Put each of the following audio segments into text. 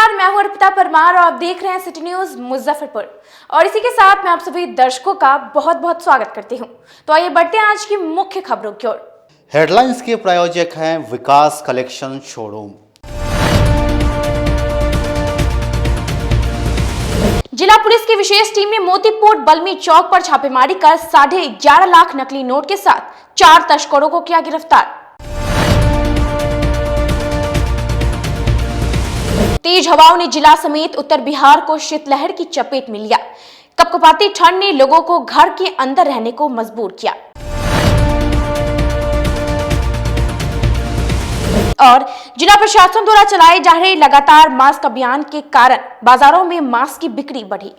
नमस्कार, मैं हूं अर्पिता परमार और आप देख रहे हैं सिटी न्यूज मुजफ्फरपुर। और इसी के साथ मैं आप सभी दर्शकों का बहुत बहुत स्वागत करती हूं। तो आइए बढ़ते हैं आज की मुख्य खबरों की ओर। हेडलाइंस के प्रायोजक हैं विकास कलेक्शन शोरूम। जिला पुलिस की विशेष टीम ने मोतीपुर बलमी चौक पर छापेमारी कर 11.5 लाख नकली नोट के साथ 4 तस्करों को किया गिरफ्तार। तेज हवाओं ने जिला समेत उत्तर बिहार को शीतलहर की चपेट में लिया। कपकपाती ठंड ने लोगों को घर के अंदर रहने को मजबूर किया। और जिला प्रशासन द्वारा चलाए जा रहे लगातार मास्क अभियान के कारण बाजारों में मास्क की बिक्री बढ़ी।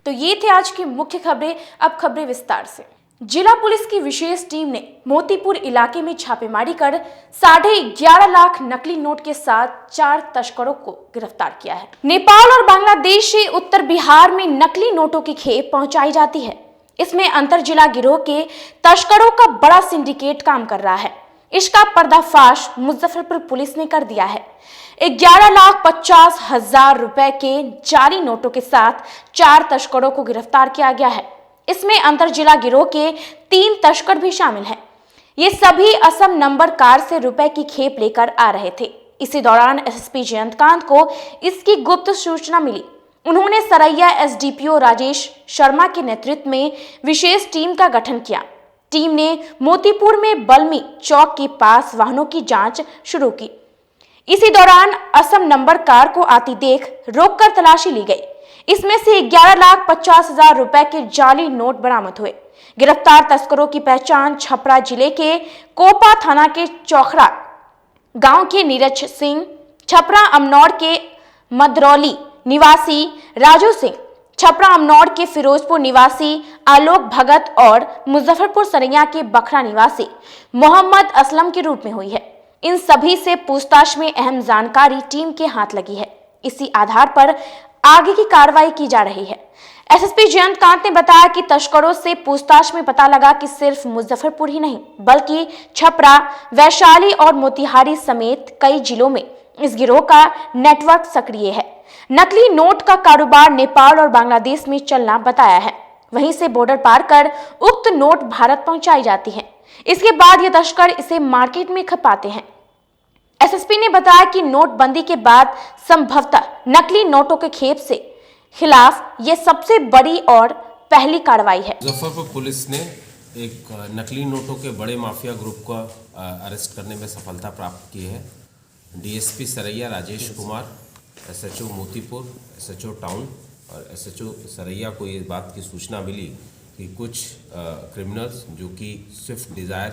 तो ये थे आज की मुख्य खबरें। अब खबरें विस्तार से। जिला पुलिस की विशेष टीम ने मोतीपुर इलाके में छापेमारी कर 11.5 लाख नकली नोट के साथ 4 तस्करों को गिरफ्तार किया है। नेपाल और बांग्लादेश से उत्तर बिहार में नकली नोटों की खेप पहुंचाई जाती है। इसमें अंतर जिला गिरोह के तस्करों का बड़ा सिंडिकेट काम कर रहा है। इसका पर्दाफाश मुजफ्फरपुर पुलिस ने कर दिया है। 11,50,000 रुपए के जाली नोटों के साथ 4 तस्करों को गिरफ्तार किया गया है। इसमें अंतर जिला गिरोह के 3 तस्कर भी शामिल हैं। ये सभी असम नंबर कार से रुपए की खेप लेकर आ रहे थे। इसी दौरान एसएसपी जयंतकांत को इसकी गुप्त सूचना मिली। उन्होंने सरैया एसडीपीओ राजेश शर्मा के नेतृत्व में विशेष टीम का गठन किया। टीम ने मोतीपुर में बलमी चौक के पास वाहनों की जांच शुरू की। इसी दौरान असम नंबर कार को आती देख रोककर तलाशी ली गई। इसमें से 11,50,000 रुपए के जाली नोट बरामद हुए। गिरफ्तार तस्करों की पहचान छपरा जिले के कोपा थाना के चौखरा गांव के नीरज सिंह, छपरा अमनौर के मदरौली निवासी राजू सिंह, छपरा अमनौर के फिरोजपुर निवासी आलोक भगत और मुजफ्फरपुर सरैया के बखरा निवासी मोहम्मद असलम के रूप में हुई है। इन सभी से पूछताछ में अहम जानकारी टीम के हाथ लगी है। इसी आधार पर आगे की कार्रवाई की जा रही है। एसएसपी जयंतकांत ने बताया कि तस्करों से पूछताछ में पता लगा कि सिर्फ मुजफ्फरपुर ही नहीं बल्कि छपरा, वैशाली और मोतिहारी समेत कई जिलों में इस गिरोह का नेटवर्क सक्रिय है। नकली नोट का कारोबार नेपाल और बांग्लादेश में चलना बताया है। वहीं से बॉर्डर पार कर उक्त नोट भारत पहुंचाई जाती है। इसके बाद ये तस्कर इसे मार्केट में खपाते हैं। एसएसपी ने बताया कि नोटबंदी के बाद संभवतः नकली नोटों के खेप से खिलाफ ये सबसे बड़ी और पहली कार्रवाई है। मुजफ्फरपुर पुलिस ने एक नकली नोटों के बड़े माफिया ग्रुप को अरेस्ट करने में सफलता प्राप्त की है। DSP Saraiya Rajesh Kumar, SHO Motipur, SHO town और एसएचओ सरैया को ये बात की सूचना मिली कि कुछ क्रिमिनल्स जो कि स्विफ्ट डिज़ायर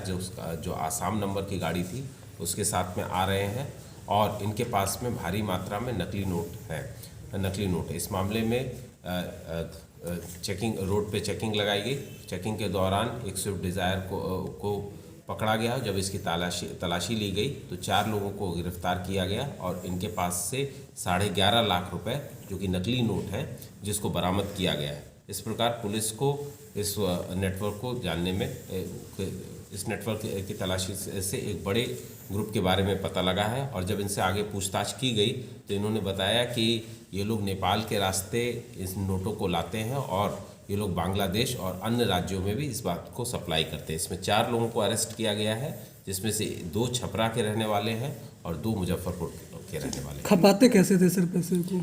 जो आसाम नंबर की गाड़ी थी उसके साथ में आ रहे हैं और इनके पास में भारी मात्रा में नकली नोट है। इस मामले में रोड पे चेकिंग लगाई गई। चेकिंग के दौरान एक स्विफ्ट डिज़ायर को पकड़ा गया। जब इसकी तलाशी ली गई तो 4 लोगों को गिरफ्तार किया गया और इनके पास से 11.5 लाख रुपए जो कि नकली नोट हैं जिसको बरामद किया गया है। इस प्रकार पुलिस को इस नेटवर्क को जानने में इस नेटवर्क की तलाशी से एक बड़े ग्रुप के बारे में पता लगा है और जब इनसे आगे पूछताछ की गई तो इन्होंने बताया कि ये लोग नेपाल के रास्ते इस नोटों को लाते हैं और ये लोग बांग्लादेश और अन्य राज्यों में भी इस बात को सप्लाई करते हैं। इसमें 4 लोगों को अरेस्ट किया गया है जिसमें से 2 छपरा के रहने वाले हैं और 2 मुजफ्फरपुर के रहने वाले। खपाते कैसे थे सर पैसे को?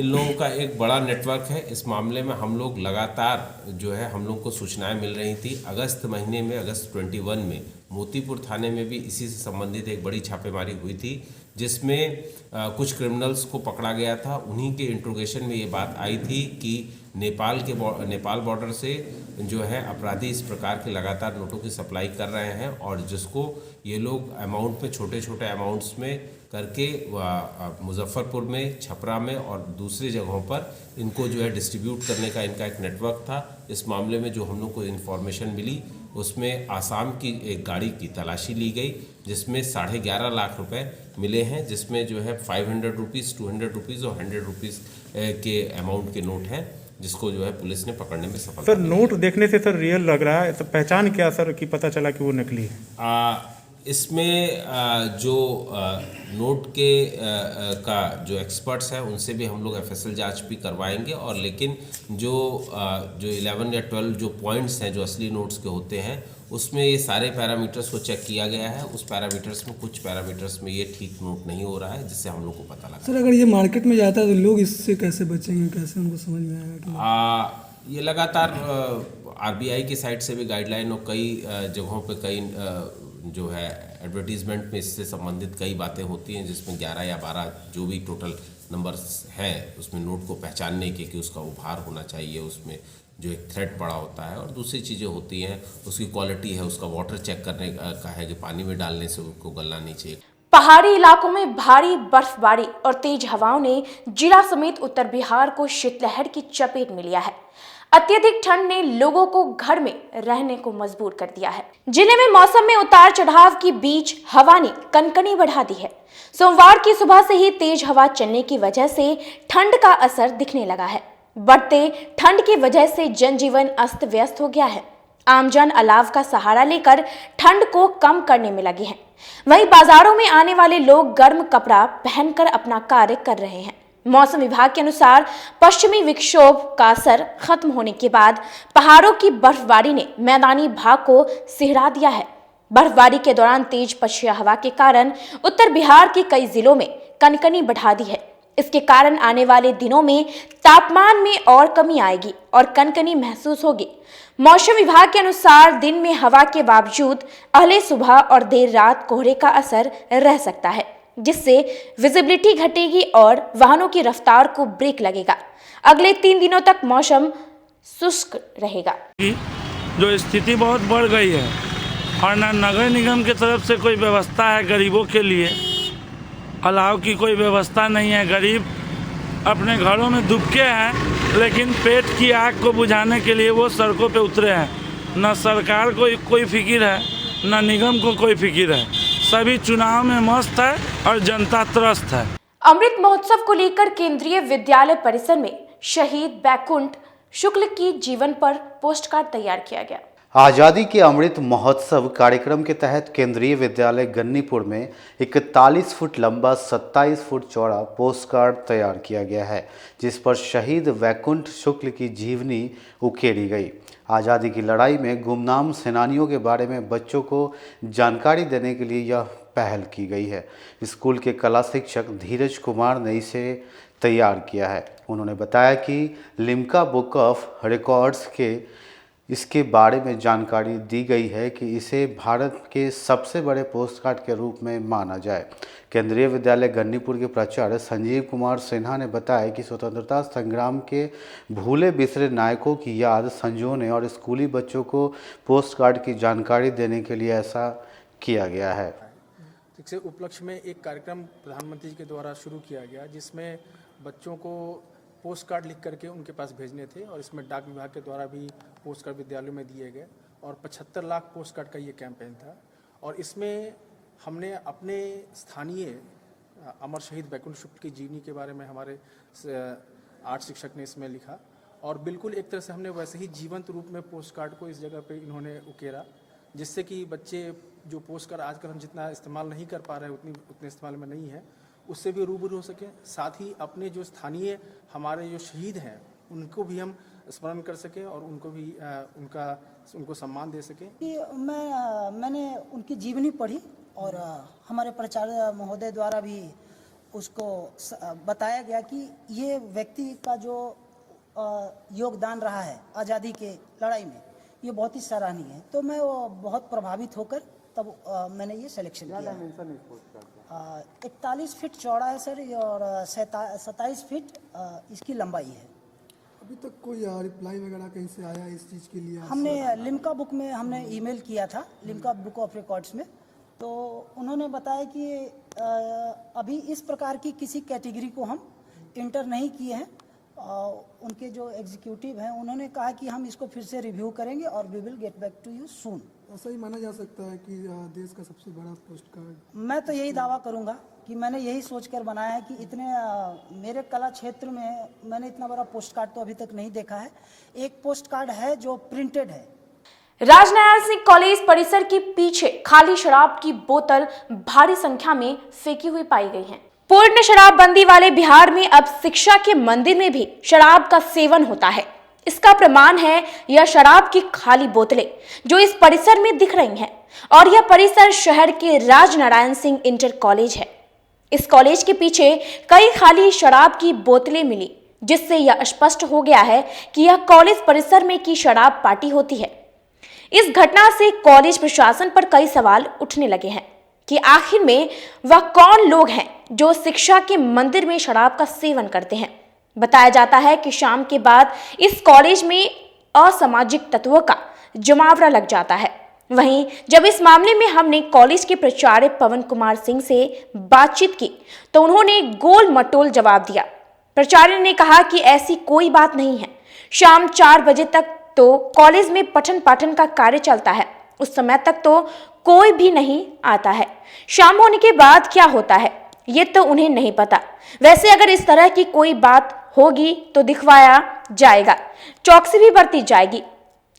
इन लोगों का एक बड़ा नेटवर्क है। इस मामले में हम लोग लगातार जो है हम लोग को सूचनाएं मिल रही थी। अगस्त महीने में अगस्त 21 में मोतीपुर थाने में भी इसी से संबंधित एक बड़ी छापेमारी हुई थी जिसमें कुछ क्रिमिनल्स को पकड़ा गया था। उन्हीं के इंट्रोगेशन में ये बात आई थी कि नेपाल बॉर्डर से जो है अपराधी इस प्रकार के लगातार नोटों की सप्लाई कर रहे हैं और जिसको ये लोग अमाउंट में छोटे अमाउंट्स में करके मुजफ्फरपुर में, छपरा में और दूसरी जगहों पर इनको जो है डिस्ट्रीब्यूट करने का इनका एक नेटवर्क था। इस मामले में जो हम लोग को इन्फॉर्मेशन मिली उसमें आसाम की एक गाड़ी की तलाशी ली गई जिसमें 11.5 लाख रुपए मिले हैं जिसमें जो है 500 रुपीज़, 200 रुपीज़ और 100 रुपीज़ के अमाउंट के नोट हैं जिसको जो है पुलिस ने पकड़ने में सफलता। सर नोट देखने से सर रियल लग रहा है, तो पहचान क्या सर कि पता चला कि वो नकली है? इसमें जो नोट के का जो एक्सपर्ट्स हैं उनसे भी हम लोग एफएसएल जांच भी करवाएंगे, और लेकिन जो 11 या 12 जो पॉइंट्स हैं जो असली नोट्स के होते हैं उसमें ये सारे पैरामीटर्स को चेक किया गया है। उस पैरामीटर्स में कुछ पैरामीटर्स में ये ठीक नोट नहीं हो रहा है, जिससे हम लोग को पता लगा। सर अगर ये मार्केट में जाता है तो लोग इससे कैसे बचेंगे, कैसे उनको समझ में आएगा कि ये लगातार आरबीआई की साइड से भी गाइडलाइन और कई जगहों पे कई जो है एडवर्टीजमेंट में इससे संबंधित कई बातें होती हैं, जिसमें 11 या 12 जो भी टोटल नंबर्स हैं उसमें नोट को पहचानने के कि उसका उभार होना चाहिए, उसमें जो एक थ्रेड पड़ा होता है, और दूसरी चीज़ें होती हैं उसकी क्वालिटी है, उसका वाटर चेक करने का है कि पानी में डालने से उसको गलना नहीं चाहिए। पहाड़ी इलाकों में भारी बर्फबारी और तेज हवाओं ने जिला समेत उत्तर बिहार को शीतलहर की चपेट में लिया है। अत्यधिक ठंड ने लोगों को घर में रहने को मजबूर कर दिया है। जिले में मौसम में उतार चढ़ाव के बीच हवा ने कनकनी बढ़ा दी है। सोमवार की सुबह से ही तेज हवा चलने की वजह से ठंड का असर दिखने लगा है। बढ़ते ठंड की वजह से जनजीवन अस्त व्यस्त हो गया है। आमजन अलाव का सहारा लेकर ठंड को कम करने में लगे हैं। वहीं बाजारों में आने वाले लोग गर्म कपड़ा पहनकर अपना कार्य कर रहे हैं। मौसम विभाग के अनुसार पश्चिमी विक्षोभ का असर खत्म होने के बाद पहाड़ों की बर्फबारी ने मैदानी भाग को सिहरा दिया है। बर्फबारी के दौरान तेज पछुआ हवा के कारण उत्तर बिहार के कई जिलों में कनकनी बढ़ा दी है। इसके कारण आने वाले दिनों में तापमान में और कमी आएगी और कनकनी महसूस होगी। मौसम विभाग के अनुसार दिन में हवा के बावजूद अगले सुबह और देर रात कोहरे का असर रह सकता है, जिससे विजिबिलिटी घटेगी और वाहनों की रफ्तार को ब्रेक लगेगा। अगले 3 दिनों तक मौसम शुष्क रहेगा। जो स्थिति बहुत बढ़ गई है और ना नगर निगम की तरफ से कोई व्यवस्था है गरीबों के लिए, अलाव की कोई व्यवस्था नहीं है। गरीब अपने घरों में दुबके हैं, लेकिन पेट की आग को बुझाने के लिए वो सड़कों पे उतरे हैं। न सरकार को कोई फिक्र है, न निगम को कोई फिक्र है। सभी चुनाव में मस्त है और जनता त्रस्त है। अमृत महोत्सव को लेकर केंद्रीय विद्यालय परिसर में शहीद बैकुंठ शुक्ल की जीवन पर पोस्ट कार्ड तैयार किया गया। आज़ादी के अमृत महोत्सव कार्यक्रम के तहत केंद्रीय विद्यालय गन्नीपुर में 41 फुट लंबा 27 फुट चौड़ा पोस्ट कार्ड तैयार किया गया है, जिस पर शहीद बैकुंठ शुक्ल की जीवनी उकेरी गई। आज़ादी की लड़ाई में गुमनाम सेनानियों के बारे में बच्चों को जानकारी देने के लिए यह पहल की गई है। स्कूल के कला शिक्षक धीरज कुमार ने इसे तैयार किया है। उन्होंने बताया कि लिम्का बुक ऑफ रिकॉर्ड्स के इसके बारे में जानकारी दी गई है कि इसे भारत के सबसे बड़े पोस्ट कार्ड के रूप में माना जाए। केंद्रीय विद्यालय गन्नीपुर के प्राचार्य संजीव कुमार सिन्हा ने बताया कि स्वतंत्रता संग्राम के भूले बिसरे नायकों की याद संजोने और स्कूली बच्चों को पोस्ट कार्ड की जानकारी देने के लिए ऐसा किया गया है। इसके उपलक्ष्य में एक कार्यक्रम प्रधानमंत्री जी के द्वारा शुरू किया गया, जिसमें बच्चों को पोस्ट कार्ड लिख करके उनके पास भेजने थे, और इसमें डाक विभाग के द्वारा भी पोस्ट कार्ड विद्यालयों में दिए गए, और 75 लाख पोस्ट कार्ड का ये कैंपेन था। और इसमें हमने अपने स्थानीय अमर शहीद बैकुंठ शुक्ल की जीवनी के बारे में हमारे आर्ट शिक्षक ने इसमें लिखा, और बिल्कुल एक तरह से हमने वैसे ही जीवंत रूप में पोस्ट कार्ड को इस जगह पे इन्होंने उकेरा, जिससे कि बच्चे जो पोस्ट कार्ड आजकल हम जितना इस्तेमाल नहीं कर पा रहे हैं, उतने इस्तेमाल में नहीं है, उससे भी रूबरू हो सकें। साथ ही अपने जो स्थानीय हमारे जो शहीद हैं उनको भी हम स्मरण कर सकें और उनको भी उनको सम्मान दे सकें। मैंने उनकी जीवनी पढ़ी और हमारे प्राचार्य महोदय द्वारा भी उसको बताया गया कि ये व्यक्ति का जो योगदान रहा है आज़ादी के लड़ाई में, ये बहुत ही सराहनीय है। तो मैं बहुत प्रभावित होकर तब मैंने ये सिलेक्शन किया। 41 फीट चौड़ा है सर, और 27 फीट इसकी लंबाई है। अभी तक कोई रिप्लाई वगैरह कहीं से आया इस चीज़ के लिए? हमने लिम्का बुक में हमने ईमेल किया था, लिम्का बुक ऑफ रिकॉर्ड्स में, तो उन्होंने बताया कि अभी इस प्रकार की किसी कैटेगरी को हम इंटर नहीं किए हैं। उनके जो एग्जीक्यूटिव हैं उन्होंने कहा कि हम इसको फिर से रिव्यू करेंगे और we will get back to you soon. ऐसा ही माना जा सकता है कि देश का सबसे बड़ा पोस्ट कार्ड? मैं तो यही दावा करूंगा कि मैंने यही सोचकर बनाया है कि इतने मेरे कला क्षेत्र में मैंने इतना बड़ा पोस्ट कार्ड तो अभी तक नहीं देखा है। एक पोस्ट कार्ड है जो प्रिंटेड है। राजनारायण सिंह कॉलेज परिसर के पीछे खाली शराब की बोतल भारी संख्या में फेंकी हुई पाई गई है। पूर्ण शराबबंदी वाले बिहार में अब शिक्षा के मंदिर में भी शराब का सेवन होता है। इसका प्रमाण है यह शराब की खाली बोतलें जो इस परिसर में दिख रही हैं, और यह परिसर शहर के राजनारायण सिंह इंटर कॉलेज है। इस कॉलेज के पीछे कई खाली शराब की बोतलें मिली, जिससे यह स्पष्ट हो गया है कि यह कॉलेज परिसर में की शराब पार्टी होती है। इस घटना से कॉलेज प्रशासन पर कई सवाल उठने लगे हैं कि आखिर में वह कौन लोग हैं जो शिक्षा के मंदिर में शराब का सेवन करते हैं। बताया जाता है कि शाम के बाद इस कॉलेज में असामाजिक तत्वों का जमावड़ा लग जाता है। वहीं जब इस मामले में हमने कॉलेज के प्राचार्य पवन कुमार सिंह से बातचीत की तो उन्होंने गोल मटोल जवाब दिया। प्राचार्य ने कहा कि ऐसी कोई बात नहीं है। शाम 4 बजे तक तो कॉलेज में पठन पाठन का कार्य चलता है, उस समय तक तो कोई भी नहीं आता है। शाम होने के बाद क्या होता है ये तो उन्हें नहीं पता। वैसे अगर इस तरह की कोई बात होगी तो दिखवाया जाएगा, चौकसी भी बरती जाएगी।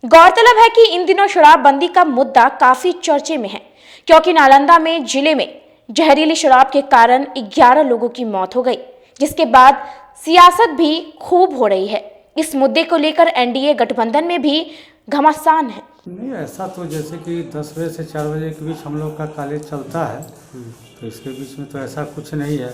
गौरतलब है कि इन दिनों शराबबंदी का मुद्दा काफी चर्चे में है, क्योंकि नालंदा में जिले में जहरीली शराब के कारण 11 लोगों की मौत हो गई, जिसके बाद सियासत भी खूब हो रही है। इस मुद्दे को लेकर एनडीए गठबंधन में भी घमासान है। नहीं, ऐसा तो जैसे कि 10 बजे से 4 बजे के बीच हम लोग का कॉलेज चलता है, तो इसके बीच में तो ऐसा कुछ नहीं है।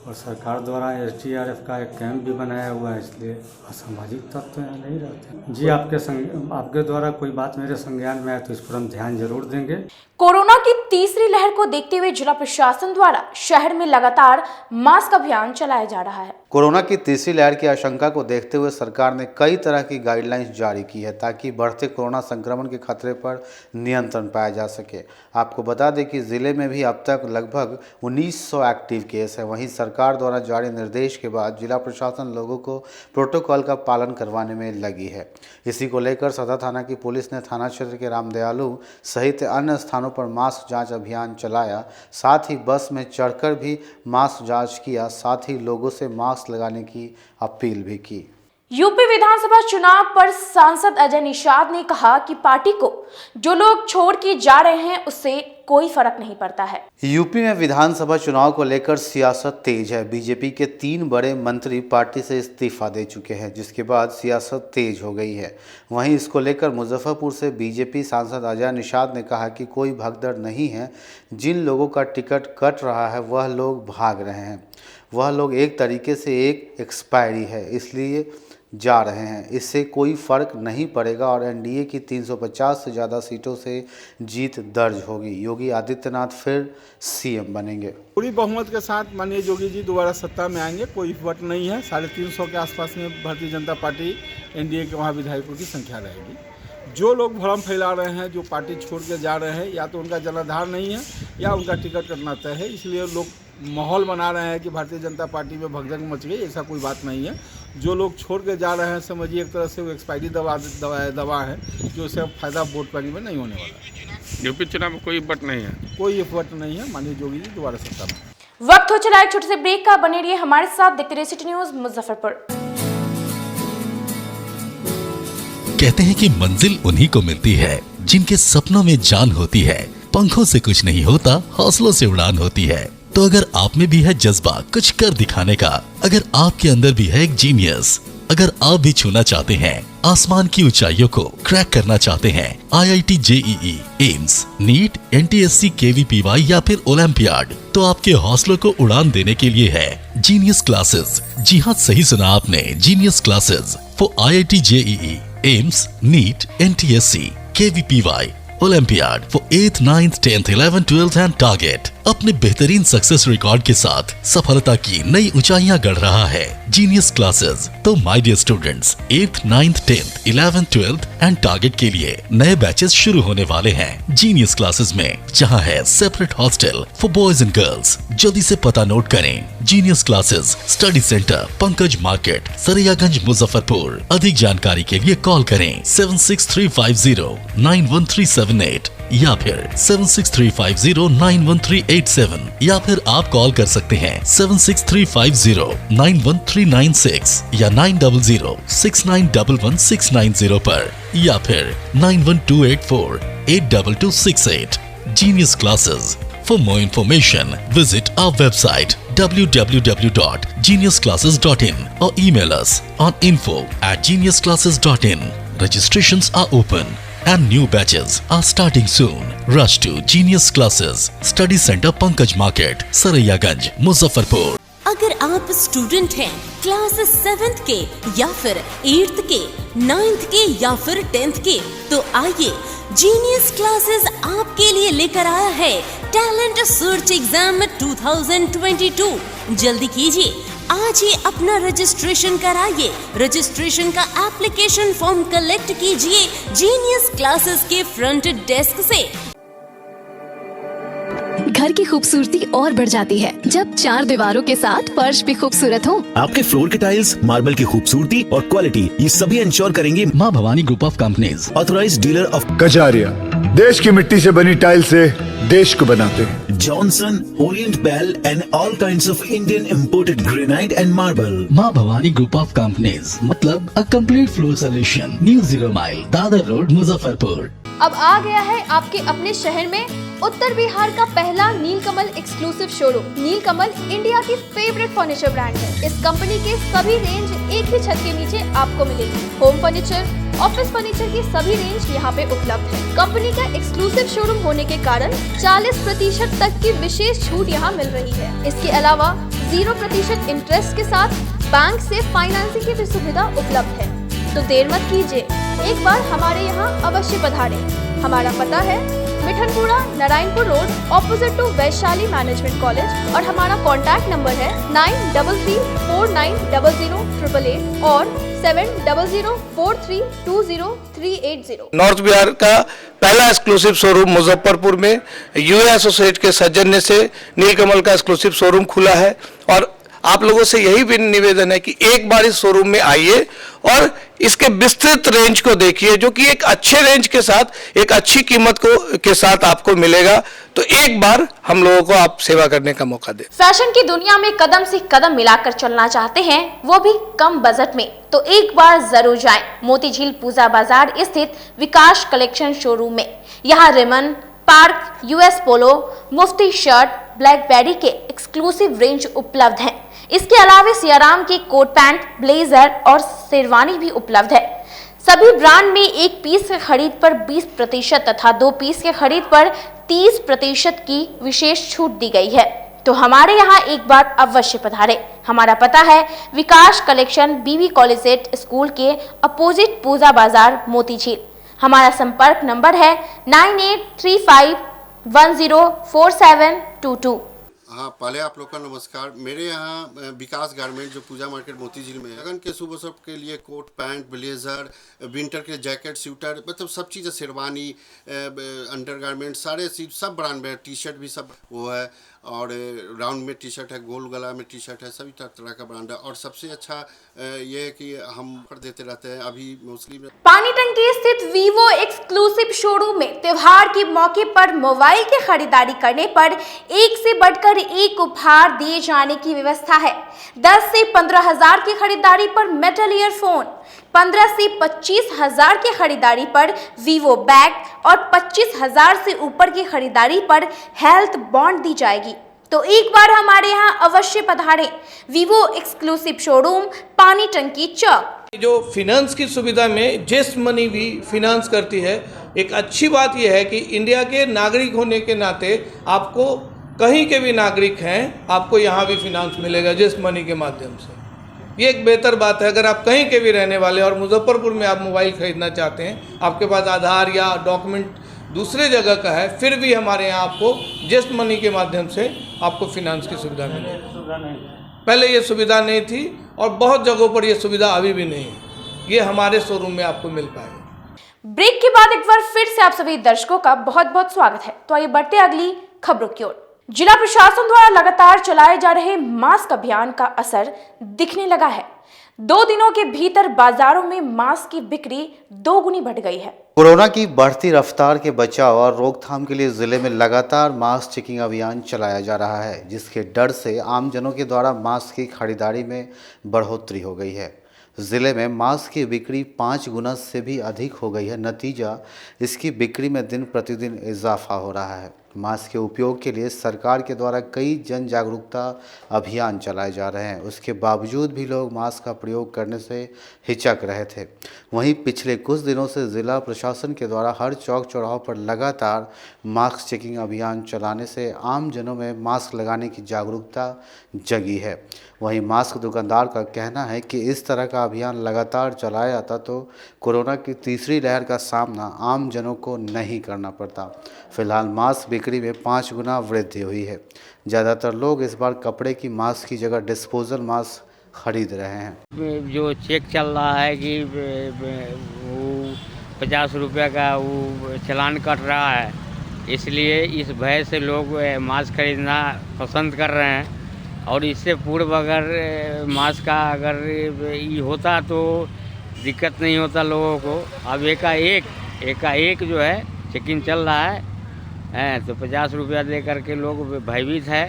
और सरकार द्वारा SDRF का एक कैंप भी बनाया हुआ है, इसलिए असामाजिक तत्व यहाँ नहीं रहते। जी, आपके द्वारा कोई बात मेरे संज्ञान में आए तो इस पर हम ध्यान जरूर देंगे। कोरोना की तीसरी लहर को देखते हुए जिला प्रशासन द्वारा शहर में लगातार मास्क अभियान चलाया जा रहा है। कोरोना की तीसरी लहर की आशंका को देखते हुए सरकार ने कई तरह की गाइडलाइंस जारी की है ताकि बढ़ते कोरोना संक्रमण के खतरे पर नियंत्रण पाया जा सके। आपको बता दें कि जिले में भी अब तक लगभग 1900 एक्टिव केस है। वहीं सरकार द्वारा जारी निर्देश के बाद जिला प्रशासन लोगों को प्रोटोकॉल का पालन करवाने में लगी है। इसी को लेकर सदर थाना की पुलिस ने थाना क्षेत्र के रामदयालु सहित अन्य स्थानों पर मास्क जांच अभियान चलाया। साथ ही बस में चढ़कर भी मास्क जांच किया। साथ ही लोगों से मास्क लगाने की अपील भी की। यूपी विधानसभा चुनाव पर सांसद अजय निषाद ने कहा कि पार्टी को जो लोग छोड़ के जा रहे हैं उससे कोई फर्क नहीं पड़ता है। यूपी में विधानसभा चुनाव को लेकर सियासत तेज है। बीजेपी के 3 बड़े मंत्री पार्टी से इस्तीफा दे चुके हैं, जिसके बाद सियासत तेज हो गई है। वहीं इसको लेकर मुजफ्फरपुर से बीजेपी सांसद अजय निषाद ने कहा कि कोई भगदड़ नहीं है। जिन लोगों का टिकट कट रहा है वह लोग भाग रहे हैं, वह लोग एक तरीके से एक एक्सपायरी है इसलिए जा रहे हैं। इससे कोई फर्क नहीं पड़ेगा और एनडीए की 350 से ज़्यादा सीटों से जीत दर्ज होगी। योगी आदित्यनाथ फिर सीएम बनेंगे। पूरी बहुमत के साथ माननीय योगी जी दोबारा सत्ता में आएंगे, कोई वोट नहीं है। 350 के आसपास में भारतीय जनता पार्टी एनडीए के वहाँ विधायकों की संख्या रहेगी। जो लोग भ्रम फैला रहे हैं, जो पार्टी छोड़ के जा रहे हैं, या तो उनका जनाधार नहीं है या उनका टिकट कटना तय है, इसलिए लोग माहौल बना रहे हैं कि भारतीय जनता पार्टी में भगदड़ मच गई। ऐसा कोई बात नहीं है। जो लोग छोड़ के जा रहे हैं समझिए एक तरह से वो एक्सपायरी दवा है, जो उससे फ़ायदा वोट बैंक में नहीं होने वाला है। यूपी चुनाव में कोई वोट नहीं है, कोई वोट नहीं है। माननीय योगी जी दोबारा सत्ता में। वक्त हो चला एक छोटे से ब्रेक का, बने रहिए हमारे साथ। देखते रहिए सिटी न्यूज़ मुजफ्फरपुर। कहते हैं कि मंजिल उन्हीं को मिलती है जिनके सपनों में जान होती है। पंखों से कुछ नहीं होता, हौसलों से उड़ान होती है। तो अगर आप में भी है जज्बा कुछ कर दिखाने का, अगर आपके अंदर भी है एक जीनियस, अगर आप भी छूना चाहते हैं आसमान की ऊंचाइयों को, क्रैक करना चाहते हैं IIT JEE, AIIMS, NEET, NTSC, KVPY या फिर ओलंपियाड, तो आपके हौसलों को उड़ान देने के लिए है जीनियस क्लासेस। जी हाँ, सही सुना आपने, genius classes for IIT JEE, AIIMS, NEET, NTSC, KVPY, olympiad for 8th, 9th, 10th, 11th, 12th and target. अपने बेहतरीन सक्सेस रिकॉर्ड के साथ सफलता की नई ऊंचाइयां गढ़ रहा है जीनियस क्लासेस। तो my dear students, 8th, 9th, 10th, 11th, 12th and target के लिए नए बैचेस शुरू होने वाले हैं जीनियस क्लासेस में, जहां है separate hostel for boys and girls. जल्दी से पता नोट करें, genius classes, study centre, Pankaj market, Saraiyaganj, Muzaffarpur. अधिक जानकारी के लिए कॉल करें 7635091378 या फिर 7635091387 या फिर आप कॉल कर सकते हैं 76350913 3396 या 9006911690 पर या फिर 9128482268। Genius Classes. For more information, visit our website www.geniusclasses.in or email us on info@geniusclasses.in. Registrations are open and new batches are starting soon. Rush to Genius Classes, Study Center Pankaj Market, Saraiyaganj, Muzaffarpur. अगर आप student हैं class 7th के या फिर 8th के, 9th के या फिर 10th के, तो आइए जीनियस क्लासेस आपके लिए लेकर आया है टैलेंट सर्च एग्जाम 2022। जल्दी कीजिए, आज ही अपना रजिस्ट्रेशन कराइए। रजिस्ट्रेशन का एप्लीकेशन फॉर्म कलेक्ट कीजिए जीनियस क्लासेस के फ्रंट डेस्क से। घर की खूबसूरती और बढ़ जाती है जब 4 दीवारों के साथ फर्श भी खूबसूरत हो। आपके फ्लोर के टाइल्स, मार्बल की खूबसूरती और क्वालिटी, ये सभी इंश्योर करेंगे माँ Bhavani group of companies, authorised dealer of Kajaria. देश की मिट्टी से बनी टाइल से देश को बनाते हैं। Johnson, Orient Bell and all kinds of Indian imported granite and marble. माँ भवानी ग्रुप ऑफ कंपनीज, मतलब a complete floor solution, new 0 mile, Dadar road, Muzaffarpur. अब आ गया है आपके अपने शहर में उत्तर बिहार का पहला नीलकमल एक्सक्लूसिव शोरूम। नीलकमल इंडिया की फेवरेट फर्नीचर ब्रांड है। इस कंपनी के सभी रेंज एक ही छत के नीचे आपको मिलेगी। होम फर्नीचर, ऑफिस फर्नीचर की सभी रेंज यहाँ पे उपलब्ध है। कंपनी का एक्सक्लूसिव शोरूम होने के कारण 40% तक की विशेष छूट यहाँ मिल रही है। इसके अलावा 0% इंटरेस्ट के साथ बैंक से फाइनेंसिंग की भी सुविधा उपलब्ध है। तो देर मत कीजिए, एक बार हमारे यहाँ अवश्य पधारें। हमारा पता है Mithanpura, Narayanpur road, opposite to Vaishali management college, और हमारा कॉन्टैक्ट नंबर है 9334900888 और 7004320380। नॉर्थ बिहार का पहला एक्सक्लूसिव शोरूम मुजफ्फरपुर में यूए एसोसिएट के सौजन्य से नीलकमल का एक्सक्लूसिव शोरूम खुला है। और आप लोगों से यही भी निवेदन है कि एक बार इस शोरूम में आइए और इसके विस्तृत रेंज को देखिए, जो कि एक अच्छे रेंज के साथ एक अच्छी कीमत के साथ आपको मिलेगा। तो एक बार हम लोगों को आप सेवा करने का मौका दें। फैशन की दुनिया में कदम से कदम मिलाकर चलना चाहते हैं, वो भी कम बजट में, तो एक बार जरूर जाएं मोतीझील पूजा बाजार स्थित विकास कलेक्शन शोरूम में। यहाँ रिमन, पार्क, यूएस पोलो, मुफ्ती शर्ट, ब्लैकबेरी के एक्सक्लूसिव रेंज उपलब्ध हैं। इसके अलावा सियाराम के कोट पैंट, ब्लेजर और शेरवानी भी उपलब्ध है। सभी ब्रांड में 1 पीस के खरीद पर 20% तथा 2 पीस के खरीद पर 30% की विशेष छूट दी गई है। तो हमारे यहाँ एक बार अवश्य पधारे। हमारा पता है विकास कलेक्शन, बीबी कॉलेज स्कूल के अपोजिट पूजा बाजार, मोतीझील। हमारा संपर्क नंबर है 9835104722। हाँ, पहले आप लोग का नमस्कार। मेरे यहाँ विकास गारमेंट जो पूजा मार्केट मोतीझील में है, लगन के शुभ अवसर के लिए कोट पैंट, ब्लेजर, विंटर के जैकेट, स्वेटर, मतलब सब चीज़, शेरवानी, अंडर गारमेंट, सारे चीज सब ब्रांड में, टी शर्ट भी सब वो है। और राउंड में टी शर्ट है, गोल गला में टी शर्ट है, सभी तरह का ब्रांड है। और सबसे अच्छा ये है कि हम ऑफर देते रहते हैं। अभी मोस्टली पानी टंकी स्थित वीवो एक्सक्लूसिव शोरूम में त्योहार के मौके पर मोबाइल की खरीदारी करने पर एक से बढ़कर एक उपहार दिए जाने की व्यवस्था है। 10 से 15 हजार की खरीदारी पर मेटल ईयरफोन, 15 से 25 हजार की खरीदारी पर वीवो बैग और 25 हजार से ऊपर की खरीदारी पर हेल्थ बॉन्ड दी जाएगी। तो एक बार हमारे यहाँ अवश्य पधारें। वीवो एक्सक्लूसिव शोरूम, पानी टंकी चौक। जो फिनांस की सुविधा में जेस्ट मनी भी फिनांस करती है। एक अच्छी बात यह है कि इंडिया के नागरिक होने के नाते आपको कहीं के भी नागरिक हैं, आपको यहाँ भी फिनांस मिलेगा जेस्ट मनी के माध्यम से। ये एक बेहतर बात है। अगर आप कहीं के भी रहने वाले और मुजफ्फरपुर में आप मोबाइल खरीदना चाहते हैं, आपके पास आधार या डॉक्यूमेंट दूसरे जगह का है, फिर भी हमारे यहाँ आपको जेस्ट मनी के माध्यम से आपको फिनांस की सुविधा मिलेगी। पहले ये सुविधा नहीं थी और बहुत जगहों पर ये सुविधा अभी भी नहीं है। ये हमारे शोरूम में आपको मिल पाएगा। ब्रेक के बाद एक बार फिर से आप सभी दर्शकों का बहुत बहुत स्वागत है। तो आइए बढ़ते अगली खबरों की ओर। जिला प्रशासन द्वारा लगातार चलाए जा रहे मास्क अभियान का असर दिखने लगा है। 2 दिनों के भीतर बाजारों में मास्क की बिक्री 2 गुनी बढ़ गई है। कोरोना की बढ़ती रफ्तार के बचाव और रोकथाम के लिए जिले में लगातार मास्क चेकिंग अभियान चलाया जा रहा है, जिसके डर से आमजनों के द्वारा मास्क की खरीदारी में बढ़ोतरी हो गई है। जिले में मास्क की बिक्री 5 गुना से भी अधिक हो गई है। नतीजा, इसकी बिक्री में दिन प्रतिदिन इजाफा हो रहा है। मास्क के उपयोग के लिए सरकार के द्वारा कई जन जागरूकता अभियान चलाए जा रहे हैं, उसके बावजूद भी लोग मास्क का प्रयोग करने से हिचक रहे थे। वहीं पिछले कुछ दिनों से जिला प्रशासन के द्वारा हर चौक चौराहों पर लगातार मास्क चेकिंग अभियान चलाने से आम जनों में मास्क लगाने की जागरूकता जगी है। वहीं मास्क दुकानदार का कहना है कि इस तरह का अभियान लगातार चलाया जाता तो कोरोना की तीसरी लहर का सामना आम जनों को नहीं करना पड़ता। फिलहाल मास्क बिक्री में 5 गुना वृद्धि हुई है। ज़्यादातर लोग इस बार कपड़े की मास्क की जगह डिस्पोजल मास्क खरीद रहे हैं। जो चेक चल रहा है कि वो 50 रुपये का वो चालान कट रहा है, इसलिए इस भय से लोग मास्क खरीदना पसंद कर रहे हैं। और इससे पूर्व अगर मास्क का अगर ये होता तो दिक्कत नहीं होता लोगों को। अब एकाएक जो है चेकिंग चल रहा है तो 50 रुपया दे करके लोग भयभीत है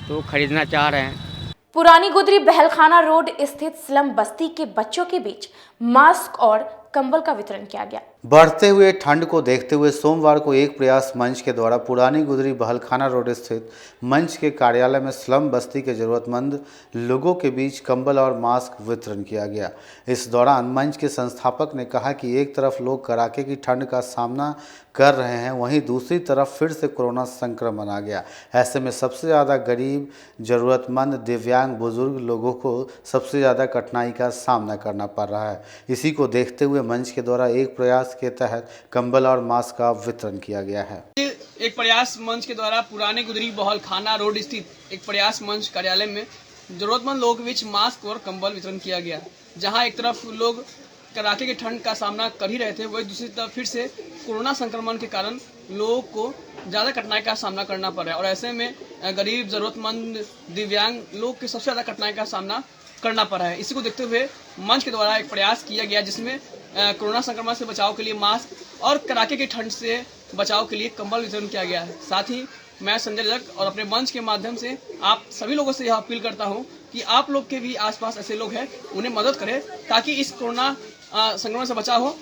तो खरीदना चाह रहे हैं। पुरानी गुदरी बहलखाना रोड स्थित स्लम बस्ती के बच्चों के बीच मास्क और कंबल का वितरण किया गया। बढ़ते हुए ठंड को देखते हुए सोमवार को एक प्रयास मंच के द्वारा पुरानी गुदरी बहलखाना रोड स्थित मंच के कार्यालय में स्लम बस्ती के जरूरतमंद लोगों के बीच कंबल और मास्क वितरण किया गया। इस दौरान मंच के संस्थापक ने कहा कि एक तरफ लोग कड़ाके की ठंड का सामना कर रहे हैं, वहीं दूसरी तरफ फिर से कोरोना संक्रमण आ गया। ऐसे में सबसे ज़्यादा गरीब, ज़रूरतमंद, दिव्यांग, बुजुर्ग लोगों को सबसे ज़्यादा कठिनाई का सामना करना पड़ रहा है। इसी को देखते हुए मंच के द्वारा एक प्रयास के तहत कंबल और मास्क का वितरण किया गया है। एक प्रयास मंच के द्वारा पुराने गुदरी बहलखाना रोड स्थित एक प्रयास मंच कार्यालय में जरूरतमंद लोगों के बीच मास्क और कंबल वितरण किया गया। जहां एक तरफ लोग कड़ाके की ठंड का सामना कर ही रहे थे, वही दूसरी तरफ फिर से कोरोना संक्रमण के कारण लोगों को ज़्यादा कठिनाई का सामना करना पड़ रहा है। और ऐसे में गरीब, ज़रूरतमंद, दिव्यांग लोग के सबसे ज़्यादा कठिनाई का सामना करना पड़ रहा है। इसी को देखते हुए मंच के द्वारा एक प्रयास किया गया, जिसमें कोरोना संक्रमण से बचाव के लिए मास्क और कड़ाके की ठंड से बचाव के लिए कंबल वितरण किया गया है। साथ ही मैं संजय रजक और अपने मंच के माध्यम से आप सभी लोगों से यह अपील करता हूं कि आप लोग के भी आसपास ऐसे लोग हैं, उन्हें मदद करें ताकि इस कोरोना संक्रमण से बचाव हो।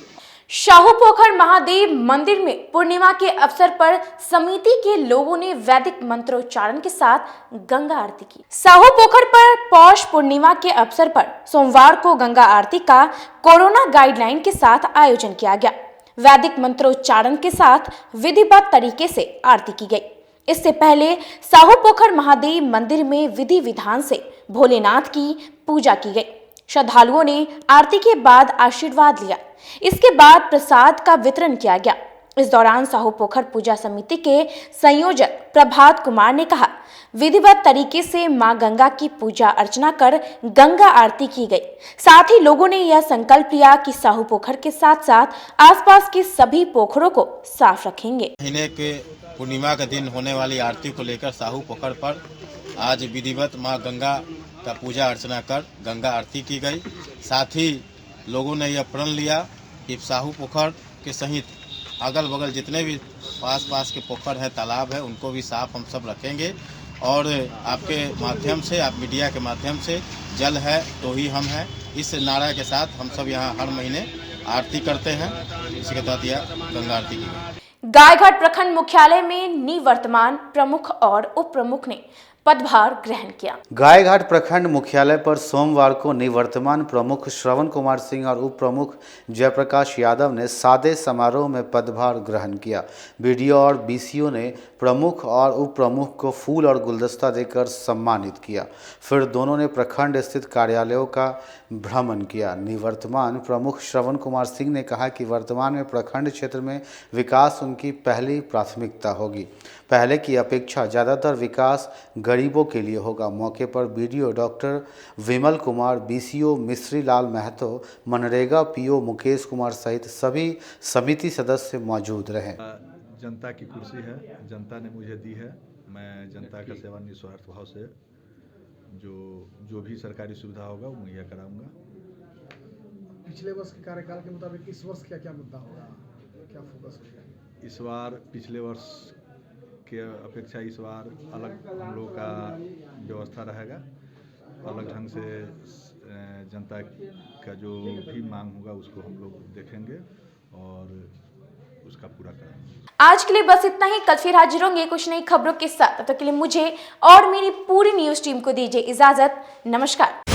शाहूपोखर महादेव मंदिर में पूर्णिमा के अवसर पर समिति के लोगों ने वैदिक मंत्रोच्चारण के साथ गंगा आरती की। शाहूपोखर पर पौष पूर्णिमा के अवसर पर सोमवार को गंगा आरती का कोरोना गाइडलाइन के साथ आयोजन किया गया। वैदिक मंत्रोच्चारण के साथ विधिवत तरीके से आरती की गई। इससे पहले शाहूपोखर महादेव मंदिर में विधि विधान से भोलेनाथ की पूजा की गई। श्रद्धालुओं ने आरती के बाद आशीर्वाद लिया। इसके बाद प्रसाद का वितरण किया गया। इस दौरान शाहूपोखर पूजा समिति के संयोजक प्रभात कुमार ने कहा, विधिवत तरीके से मां गंगा की पूजा अर्चना कर गंगा आरती की गई। साथ ही लोगों ने यह संकल्प लिया कि शाहूपोखर के साथ साथ आसपास के सभी पोखरों को साफ रखेंगे। महीने के पूर्णिमा के दिन होने वाली आरती को लेकर शाहूपोखर पर आज विधिवत मां गंगा का पूजा अर्चना कर गंगा आरती की गई। साथ ही लोगों ने यह प्रण लिया कि शाहूपोखर के सहित अगल बगल जितने भी पास के पोखर हैं, तालाब है, उनको भी साफ हम सब रखेंगे। और आपके माध्यम से, आप मीडिया के माध्यम से, जल है तो ही हम हैं, इस नारा के साथ हम सब यहाँ हर महीने आरती करते हैं। इसी के तहत यह गंगा आरती की गई। गायघाट प्रखंड मुख्यालय में निवर्तमान प्रमुख और उप प्रमुख ने पदभार ग्रहण किया। गायघाट प्रखंड मुख्यालय पर सोमवार को निवर्तमान प्रमुख श्रवण कुमार सिंह और उप प्रमुख जयप्रकाश यादव ने सादे समारोह में पदभार ग्रहण किया। बीडीओ और बीसीओ ने प्रमुख और उप प्रमुख को फूल और गुलदस्ता देकर सम्मानित किया। फिर दोनों ने प्रखंड स्थित कार्यालयों का भ्रमण किया। निवर्तमान प्रमुख श्रवण कुमार सिंह ने कहा कि वर्तमान में प्रखंड क्षेत्र में विकास उनकी पहली प्राथमिकता होगी। पहले की अपेक्षा ज़्यादातर विकास गरीबों के लिए होगा। मौके पर BDO doctor Vimal Kumar, BCO Mishri Lal Mahato, MNREGA PO Mukesh Kumar सहित सभी समिति सदस्य मौजूद रहे। जनता की कुर्सी है, जनता ने मुझे दी है। मैं जनता का सेवा निस्वार्थ भाव से जो भी सरकारी सुविधा होगा वो मुहैया कराऊंगा। पिछले वर्ष के कार्यकाल के मुताबिक इस वर्ष क्या क्या मुद्दा होगा? क्या फोकस है इस बार? पिछले वर्ष के अपेक्षा इस बार अलग हम लोग का व्यवस्था रहेगा। अलग ढंग से जनता का जो भी मांग होगा उसको हम लोग देखेंगे और उसका पूरा करेंगे। आज के लिए बस इतना ही। कल फिर हाजिर होंगे कुछ नई खबरों के साथ। तब तक के लिए मुझे और मेरी पूरी न्यूज टीम को दीजिए इजाजत। नमस्कार।